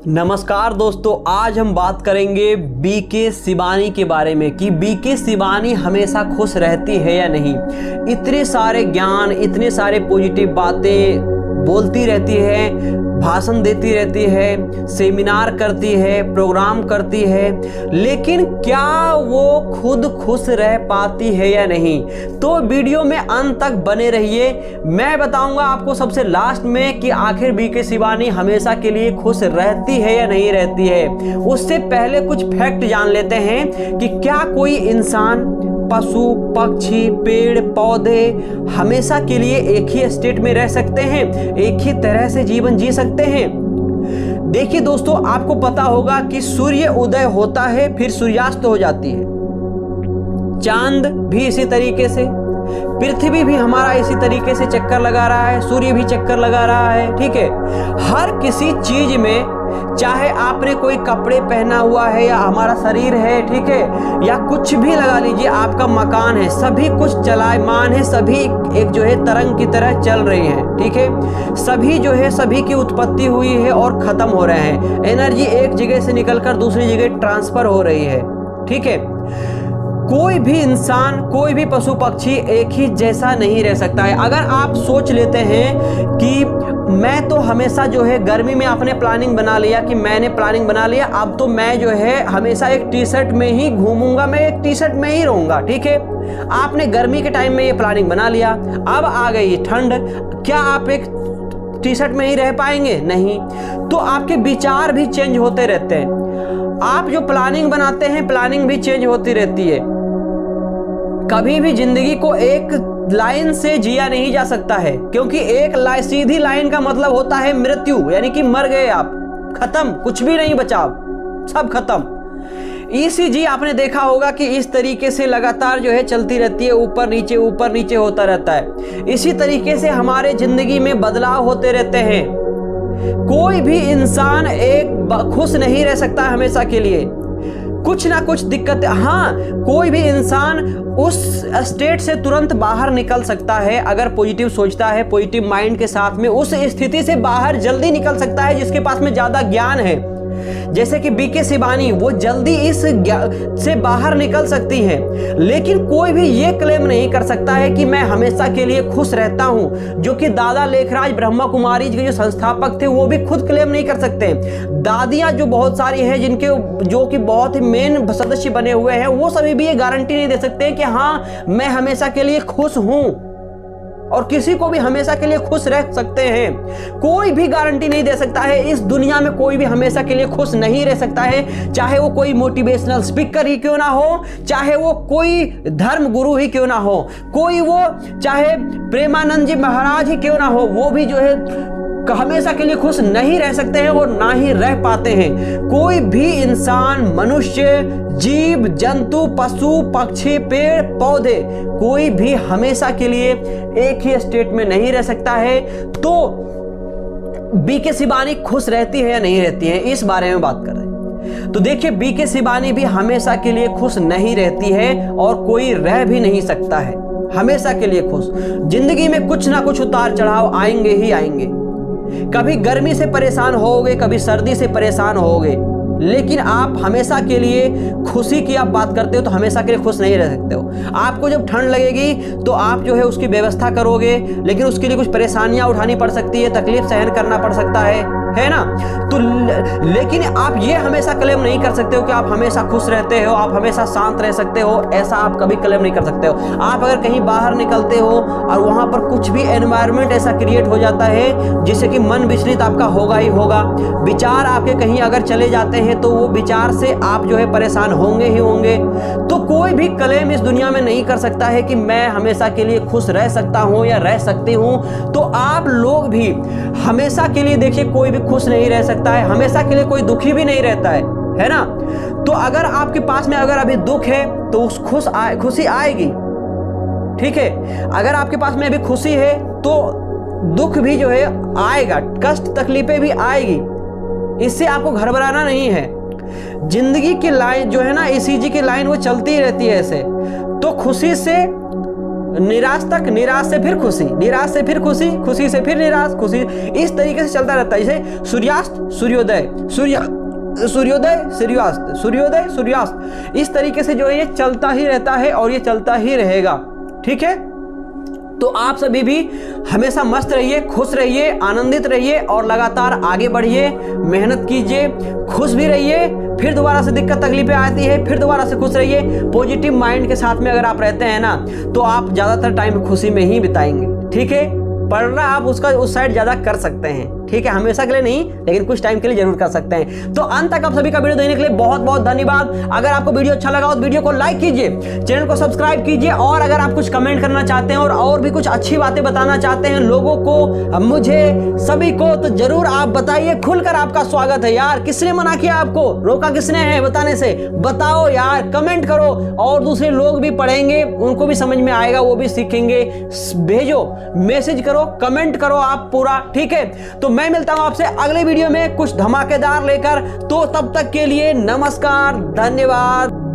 नमस्कार दोस्तों, आज हम बात करेंगे बीके शिवानी के बारे में कि बीके शिवानी हमेशा खुश रहती है या नहीं। इतने सारे ज्ञान, इतने सारे पॉजिटिव बातें बोलती रहती है, भाषण देती रहती है, सेमिनार करती है, प्रोग्राम करती है, लेकिन क्या वो खुद खुश रह पाती है या नहीं। तो वीडियो में अंत तक बने रहिए। मैं बताऊंगा आपको सबसे लास्ट में कि आखिर बीके शिवानी हमेशा के लिए खुश रहती है या नहीं रहती है। उससे पहले कुछ फैक्ट जान लेते हैं कि क्या कोई इंसान, पशु, पक्षी, पेड़ पौधे हमेशा के लिए एक ही स्टेट में रह सकते हैं, एक ही तरह से जीवन जी सकते हैं। देखिए दोस्तों, आपको पता होगा कि सूर्य उदय होता है फिर सूर्यास्त हो जाती है। चांद भी इसी तरीके से, पृथ्वी भी हमारा इसी तरीके से चक्कर लगा रहा है, सूर्य भी चक्कर लगा रहा है। ठीक है, हर किसी चीज में, चाहे आपने कोई कपड़े पहना हुआ है या हमारा शरीर है, ठीक है, या कुछ भी लगा लीजिए, आपका मकान है, सभी कुछ चलायमान है, सभी एक जो है तरंग की तरह चल रहे हैं। ठीक है, सभी जो है, सभी की उत्पत्ति हुई है और खत्म हो रहे हैं। एनर्जी एक जगह से निकलकर दूसरी जगह ट्रांसफर हो रही है। ठीक है, कोई भी इंसान, कोई भी पशु पक्षी एक ही जैसा नहीं रह सकता है। अगर आप सोच लेते हैं कि मैं तो हमेशा जो है गर्मी में आपने प्लानिंग बना लिया कि मैंने प्लानिंग बना लिया, अब तो मैं जो है हमेशा एक टी शर्ट में ही घूमूंगा, मैं एक टी शर्ट में ही रहूंगा। ठीक है, आपने गर्मी के टाइम में ये प्लानिंग बना लिया, अब आ गई ठंड, क्या आप एक टी शर्ट में ही रह पाएंगे? नहीं। तो आपके विचार भी चेंज होते रहते हैं। आप जो प्लानिंग बनाते हैं, प्लानिंग भी चेंज होती रहती है। कभी भी जिंदगी को एक लाइन से जिया नहीं जा सकता है, क्योंकि एक सीधी लाइन का मतलब होता है मृत्यु, यानी कि मर गए आप, खत्म, कुछ भी नहीं बचा, सब खत्म। ईसीजी आपने देखा होगा कि इस तरीके से लगातार जो है चलती रहती है, ऊपर नीचे होता रहता है। इसी तरीके से हमारे जिंदगी में बदलाव होते रहते हैं। कोई भी इंसान एक खुश नहीं रह सकता हमेशा के लिए, कुछ ना कुछ दिक्कत। हाँ, कोई भी इंसान उस स्टेट से तुरंत बाहर निकल सकता है अगर पॉजिटिव सोचता है, पॉजिटिव माइंड के साथ में उस स्थिति से बाहर जल्दी निकल सकता है जिसके पास में ज्यादा ज्ञान है। जैसे कि बीके शिवानी, वो जल्दी इस से बाहर निकल सकती है। लेकिन कोई भी ये क्लेम नहीं कर सकता है कि मैं हमेशा के लिए खुश रहता हूं, जो कि दादा लेखराज ब्रह्मा कुमारी के जो संस्थापक थे वो भी खुद क्लेम नहीं कर सकते। दादियां जो बहुत सारी हैं, जिनके जो कि बहुत ही मेन सदस्य बने हुए हैं, वो सभी भी ये गारंटी नहीं दे सकते कि हाँ मैं हमेशा के लिए खुश हूं और किसी को भी हमेशा के लिए खुश रह सकते हैं। कोई भी गारंटी नहीं दे सकता है। इस दुनिया में कोई भी हमेशा के लिए खुश नहीं रह सकता है, चाहे वो कोई मोटिवेशनल स्पीकर ही क्यों ना हो, चाहे वो कोई धर्म गुरु ही क्यों ना हो, कोई वो चाहे प्रेमानंद जी महाराज ही क्यों ना हो, वो भी जो है हमेशा के लिए खुश नहीं रह सकते हैं और ना ही रह पाते हैं। कोई भी इंसान, मनुष्य, जीव जंतु, पशु पक्षी, पेड़ पौधे, कोई भी हमेशा के लिए एक ही स्टेट में नहीं रह सकता है। तो बीके शिवानी खुश रहती है या नहीं रहती है, इस बारे में बात कर रहे हैं। तो देखिए, बीके शिवानी भी हमेशा के लिए खुश नहीं रहती है और कोई रह भी नहीं सकता है हमेशा के लिए खुश। जिंदगी में कुछ ना कुछ उतार चढ़ाव आएंगे ही आएंगे। कभी गर्मी से परेशान होगे, कभी सर्दी से परेशान होगे, लेकिन आप हमेशा के लिए खुशी की आप बात करते हो तो हमेशा के लिए खुश नहीं रह सकते हो। आपको जब ठंड लगेगी तो आप जो है उसकी व्यवस्था करोगे, लेकिन उसके लिए कुछ परेशानियां उठानी पड़ सकती है, तकलीफ सहन करना पड़ सकता है ना। तो लेकिन आप ये हमेशा क्लेम नहीं कर सकते हो कि आप हमेशा खुश रहते हो, आप हमेशा शांत रह सकते हो, ऐसा आप कभी क्लेम नहीं कर सकते हो। आप अगर कहीं बाहर निकलते हो और वहां पर कुछ भी एनवायरनमेंट ऐसा क्रिएट हो जाता है जिससे कि मन विचलित आपका होगा ही होगा, विचार आपके कहीं अगर चले जाते हैं तो वो विचार से आप जो है परेशान होंगे ही होंगे। तो कोई भी क्लेम इस दुनिया में नहीं कर सकता है कि मैं हमेशा के लिए खुश रह सकता हूं या रह सकती हूं। तो आप लोग भी हमेशा के लिए, देखिए, कोई भी खुश नहीं रह सकता है, हमेशा के लिए कोई दुखी भी नहीं रहता है ना। तो अगर आपके पास में अगर अभी दुख है तो उस खुशी आएगी। ठीक है, अगर आपके पास में अभी खुशी है तो दुख भी जो है आएगा, कष्ट तकलीफें भी आएगी। इससे आपको घबराना नहीं है। जिंदगी की लाइन जो है ना, ईसीजी की लाइन वो चलती रहती है ऐसे। तो खुशी से निराश तक, निराश से फिर खुशी, निराश से फिर खुशी, खुशी से फिर निराश, खुशी, इस तरीके से चलता रहता है। जैसे सूर्यास्त सूर्योदय, सूर्योदय सूर्यास्त, सूर्योदय सूर्यास्त, इस तरीके से जो है ये चलता ही रहता है और ये चलता ही रहेगा। ठीक है, तो आप सभी भी हमेशा मस्त रहिए, खुश रहिए, आनंदित रहिए और लगातार आगे बढ़िए, मेहनत कीजिए, खुश भी रहिए। फिर दोबारा से दिक्कत तकलीफें आती है, फिर दोबारा से खुश रहिए। पॉजिटिव माइंड के साथ में अगर आप रहते हैं ना, तो आप ज़्यादातर टाइम खुशी में ही बिताएंगे। ठीक है, पढ़ना आप उसका उस साइड ज़्यादा कर सकते हैं। ठीक है, हमेशा के लिए नहीं, लेकिन कुछ टाइम के लिए जरूर कर सकते हैं। तो अंत तक आप सभी का वीडियो देखने के लिए बहुत बहुत धन्यवाद। अगर आपको वीडियो अच्छा लगा हो तो वीडियो को लाइक कीजिए, चैनल को सब्सक्राइब कीजिए, और अगर आप कुछ कमेंट करना चाहते हैं और भी कुछ अच्छी बातें बताना चाहते हैं लोगों को, मुझे, सभी को, तो जरूर आप बताइए। खुलकर आपका स्वागत है यार। किसने मना किया आपको, रोका किसने है बताने से? बताओ यार, कमेंट करो और दूसरे लोग भी पढ़ेंगे, उनको भी समझ में आएगा, वो भी सीखेंगे। भेजो, मैसेज करो, कमेंट करो आप पूरा। ठीक है, तो मैं मिलता हूं आपसे अगले वीडियो में कुछ धमाकेदार लेकर। तो तब तक के लिए नमस्कार, धन्यवाद।